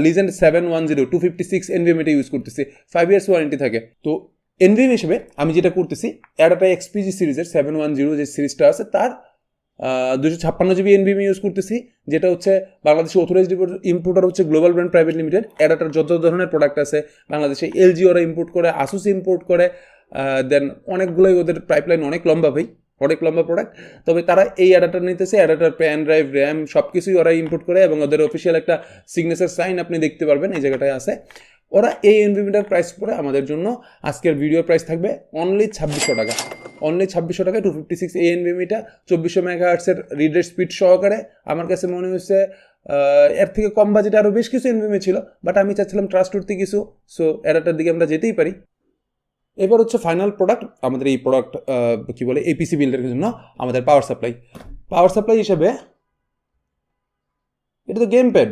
Legend 710 256 NVMe এটা use করতেছি, 5 years warranty থাকে। তো NVMe হিসেবে আমি যেটা করতেছি অ্যাডাটা XPG সিরিজের 710 যে সিরিজটা আছে তার 256 GB NVMe ইউজ করতেছি, যেটা হচ্ছে বাংলাদেশে অথরাইজড ইম্পোর্টার হচ্ছে গ্লোবাল ব্র্যান্ড প্রাইভেট লিমিটেড। অ্যাডাটার যত ধরনের প্রোডাক্ট আছে বাংলাদেশে LG ওরা ইম্পোর্ট করে, আসুস ইম্পোর্ট করে, দেন অনেকগুলোই ওদের পাইপলাইন অনেক লম্বা ভাই, অনেক লম্বা প্রোডাক্ট। তবে তারা এই অ্যাডাটার নিতেছে, অ্যাডাটার পেন ড্রাইভ, র্যাম সব কিছুই ওরা ইম্পোর্ট করে এবং ওদের অফিসিয়াল একটা সিগনেচার সাইন আপনি দেখতে পারবেন এই জায়গাটায় আছে। ওরা এই NVMeটার প্রাইস পরে আমাদের জন্য আজকের ভিডিওর প্রাইস থাকবে অনলি 2600 টাকা, অনলি 2600 টাকায় 256 এই NVMeটা 2400 মেগাহার্টসের রিড রেট স্পিড সহকারে। আমার কাছে মনে হয়েছে এর থেকে কম বাজেটে আরও বেশ কিছু NVMe ছিল, বাট আমি চাচ্ছিলাম ট্রাস্টওয়ার্থি কিছু, সো অ্যাডাটার দিকে আমরা যেতেই পারি। এবার হচ্ছে ফাইনাল প্রোডাক্ট, আমাদের এই প্রোডাক্ট কী বলে এই পিসি বিল্ডের জন্য আমাদের পাওয়ার সাপ্লাই হিসেবে এটা তো গেম প্যাড।